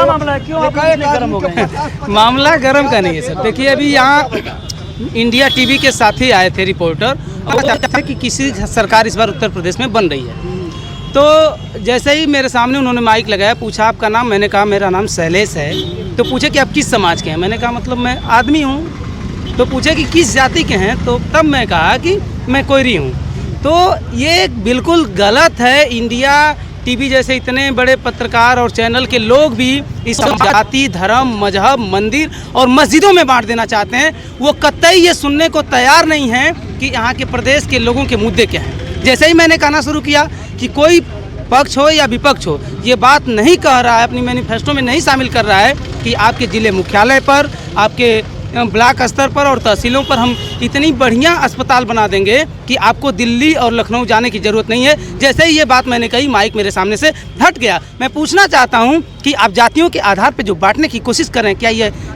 मामला है, क्यों आप इतने गर्म हो गए? मामला गर्म का नहीं है सर। देखिए अभी यहाँ इंडिया टीवी के साथ ही आए थे रिपोर्टर और चाहते कि किसी सरकार इस बार उत्तर प्रदेश में बन रही है। तो जैसे ही मेरे सामने उन्होंने माइक लगाया, पूछा आपका नाम, मैंने कहा मेरा नाम शैलेश है। तो पूछे कि आप किस समाज के हैं, मैंने कहा मतलब मैं आदमी हूँ। तो पूछे कि किस जाति के हैं, तो तब मैं कहा कि मैं कोयरी हूँ। तो ये बिल्कुल गलत है। इंडिया टीवी जैसे इतने बड़े पत्रकार और चैनल के लोग भी इस जाति, धर्म, मजहब, मंदिर और मस्जिदों में बांट देना चाहते हैं। वो कतई ये सुनने को तैयार नहीं है कि यहाँ के प्रदेश के लोगों के मुद्दे क्या हैं। जैसे ही मैंने कहना शुरू किया कि कोई पक्ष हो या विपक्ष हो, ये बात नहीं कह रहा है, अपनी मैनिफेस्टो में नहीं शामिल कर रहा है कि आपके जिले मुख्यालय पर, आपके ब्लॉक स्तर पर और तहसीलों पर हम इतनी बढ़िया अस्पताल बना देंगे कि आपको दिल्ली और लखनऊ जाने की ज़रूरत नहीं है। जैसे ही ये बात मैंने कही, माइक मेरे सामने से हट गया। मैं पूछना चाहता हूं कि आप जातियों के आधार पर जो बांटने की कोशिश कर रहे हैं, क्या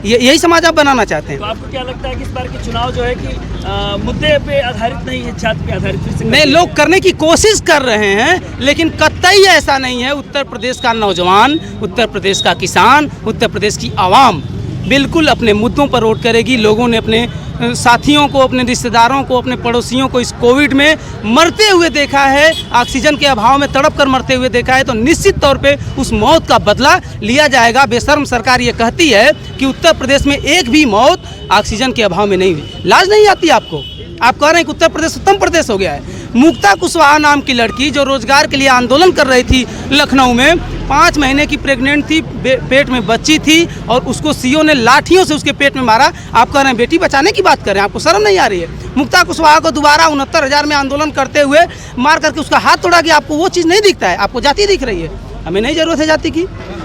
यही समाज आप बनाना चाहते हैं? तो आपको क्या लगता है कि इस बार के चुनाव जो है कि मुद्दे पे आधारित नहीं है, जाति पे आधारित नहीं, लोग करने की कोशिश कर रहे हैं, लेकिन कतई ऐसा नहीं है। उत्तर प्रदेश का नौजवान, उत्तर प्रदेश का किसान, उत्तर प्रदेश की आवाम बिल्कुल अपने मुद्दों पर वोट करेगी। लोगों ने अपने साथियों को, अपने रिश्तेदारों को, अपने पड़ोसियों को इस कोविड में मरते हुए देखा है, ऑक्सीजन के अभाव में तड़प कर मरते हुए देखा है। तो निश्चित तौर पे उस मौत का बदला लिया जाएगा। बेशर्म सरकार ये कहती है कि उत्तर प्रदेश में एक भी मौत ऑक्सीजन के अभाव में नहीं हुई। लाज नहीं आती आपको? आप कह रहे हैं कि उत्तर प्रदेश उत्तम प्रदेश हो गया है। मुक्ता कुशवाहा नाम की लड़की जो रोजगार के लिए आंदोलन कर रही थी लखनऊ में, 5 महीने की प्रेग्नेंट थी, पेट में बच्ची थी और उसको सीओ ने लाठियों से उसके पेट में मारा। आप कह रहे हैं बेटी बचाने की बात कर रहे हैं, आपको शर्म नहीं आ रही है? मुक्ता कुशवाहा को दोबारा 69,000 में आंदोलन करते हुए मार करके उसका हाथ तोड़ा गया। आपको वो चीज़ नहीं दिखता है, आपको जाति दिख रही है। हमें नहीं ज़रूरत है जाति की।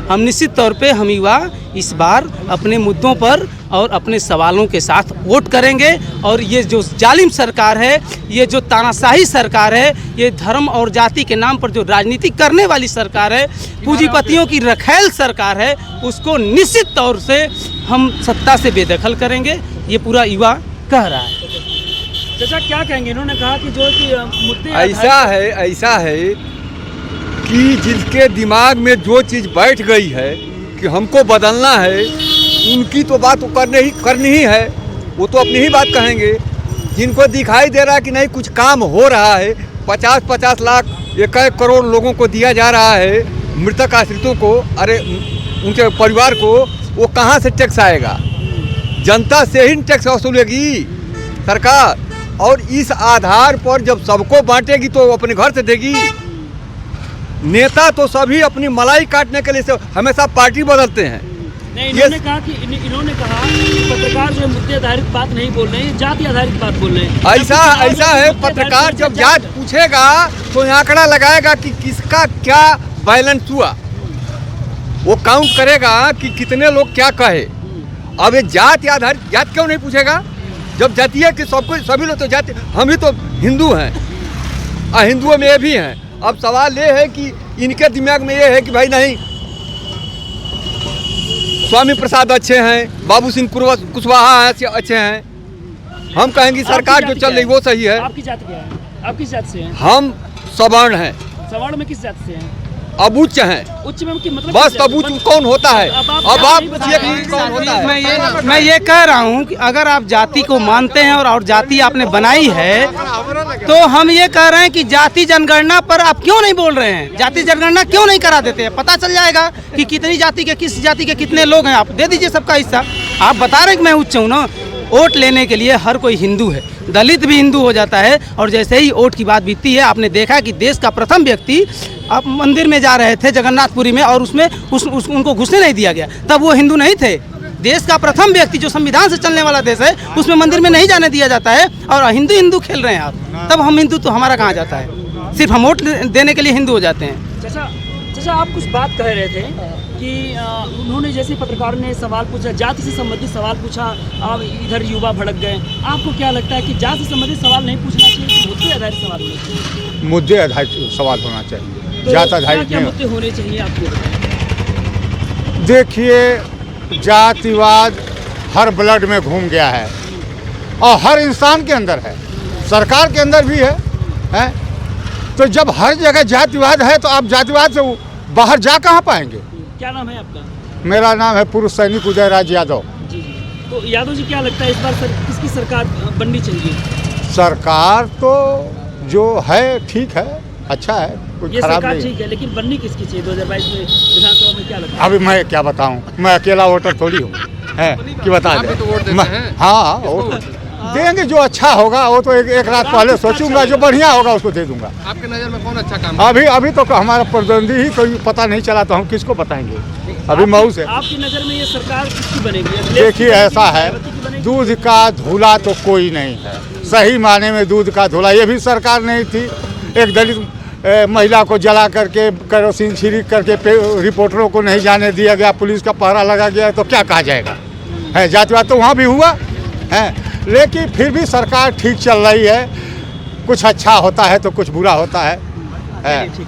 हम निश्चित तौर पे हम युवा इस बार अपने मुद्दों पर और अपने सवालों के साथ वोट करेंगे। और ये जो जालिम सरकार है, ये जो तानाशाही सरकार है, ये धर्म और जाति के नाम पर जो राजनीति करने वाली सरकार है, पूंजीपतियों की रखैल सरकार है, उसको निश्चित तौर से हम सत्ता से बेदखल करेंगे। ये पूरा युवा कह रहा है। चाचा क्या कहेंगे? इन्होंने कहा कि जो कि मुद्दे ऐसा है कि जिसके दिमाग में जो चीज़ बैठ गई है कि हमको बदलना है, उनकी तो बात करनी ही है। वो तो अपनी ही बात कहेंगे। जिनको दिखाई दे रहा है कि नहीं कुछ काम हो रहा है, 50-50 लाख 1 करोड़ लोगों को दिया जा रहा है, मृतक आश्रितों को, अरे उनके परिवार को, वो कहाँ से टैक्स आएगा? जनता से ही टैक्स वसूलेगी सरकार। और इस आधार पर जब सबको बांटेगी तो अपने घर से देगी। नेता तो सभी अपनी मलाई काटने के लिए हमेशा पार्टी बदलते हैं। नहीं, इन्होंने कहा कि पत्रकार जो मुद्दे आधारित बात नहीं बोल रहे हैं, जाति आधारित बात बोल रहे हैं। ऐसा है, पत्रकार जब जात पूछेगा तो आंकड़ा लगाएगा कि किसका क्या बैलेंस हुआ, वो काउंट करेगा कि कितने लोग क्या कहे। अब ये जाति आधारित जात क्यों नहीं पूछेगा? जब जातीय कि सभी लोग तो जाति, हम ही तो हिंदू हैं, हिंदुओं में ये भी हैं। अब सवाल ये है कि इनके दिमाग में ये है कि भाई नहीं, स्वामी प्रसाद अच्छे हैं, बाबू सिंह कुशवाहा अच्छे हैं। हम कहेंगे सरकार जो चल रही वो सही है। आपकी जाति क्या है? आप किस जाति से हैं? हम सवर्ण हैं। सवर्ण में किस जाति से हैं? अब उच्च हैं। उच्च में मतलब बस अब उच्च कौन होता है? अब आप पूछिए कि कौन होता है? मैं ये कह रहा हूँ कि अगर आप जाति को मानते हैं और जाति आपने बनाई है, तो हम ये कह रहे हैं कि जाति जनगणना पर आप क्यों नहीं बोल रहे हैं? जाति जनगणना क्यों नहीं करा देते हैं? पता चल जाएगा कि कितनी जाति के, किस जाति के कितने लोग हैं। आप दे दीजिए सबका हिस्सा। आप बता रहे हैं कि मैं उच्च हूँ ना। वोट लेने के लिए हर कोई हिंदू है, दलित भी हिंदू हो जाता है। और जैसे ही वोट की बात बीतती है, आपने देखा कि देश का प्रथम व्यक्ति आप मंदिर में जा रहे थे जगन्नाथपुरी में और उसमें उनको घुसने नहीं दिया गया, तब वो हिंदू नहीं थे। देश का प्रथम व्यक्ति जो संविधान से चलने वाला देश है, उसमें मंदिर में नहीं जाने दिया जाता है और हिंदू खेल रहे हैं आप। तब हम हिंदू तो हमारा कहाँ जाता है? सिर्फ हम वोट देने के लिए हिंदू हो जाते हैं। चाचा आप कुछ बात कह रहे थे कि उन्होंने जैसे पत्रकारों ने सवाल पूछा, जाति से संबंधित सवाल पूछा, आप इधर युवा भड़क गए। आपको क्या लगता है कि जाति से संबंधित सवाल नहीं पूछना चाहिए, मुद्दे आधारित सवाल होना चाहिए? मुद्दे आधारित सवाल होना चाहिए, जात आधारित क्या मुद्दे होने चाहिए आपको? देखिए, जातिवाद हर ब्लड में घूम गया है और हर इंसान के अंदर है, सरकार के अंदर भी है? तो जब हर जगह जातिवाद है तो आप जातिवाद से बाहर जा कहाँ पाएंगे? क्या नाम है आपका? मेरा नाम है पूर्व सैनिक उदयराज यादव। जी जी। तो यादव जी क्या लगता है इस बार किसकी सरकार बननी चाहिए? सरकार तो जो है ठीक है, अच्छा है, कोई ये खराब सरकार नहीं। ठीक है, लेकिन बननी किसकी चाहिए 2022 में विधानसभा में, क्या लगता है? अभी मैं क्या बताऊं, मैं अकेला वोटर थोड़ी हूँ है कि बता आप भी तो वोट देते हैं। हाँ वोट देंगे, जो अच्छा होगा वो तो एक रात पहले सोचूंगा, जो बढ़िया होगा उसको दे दूंगा। आपके नज़र में कौन अच्छा काम अभी तो हमारा प्रतिद्वंदी ही कोई पता नहीं चला, तो हम किसको बताएंगे? अभी मऊ से आपकी नज़र में ये सरकार किसकी बनेगी? देखिए, ऐसा है, दूध का धूला तो कोई नहीं है, सही माने में दूध का धूला। ये भी सरकार नहीं थी, एक दलित महिला को जला करके केरोसिन छिड़क करके रिपोर्टरों को नहीं जाने दिया गया, पुलिस का पहरा लगा गया, तो क्या कहा जाएगा? है जातिवाद तो वहाँ भी हुआ है, लेकिन फिर भी सरकार ठीक चल रही है। कुछ अच्छा होता है तो कुछ बुरा होता है। ठीक।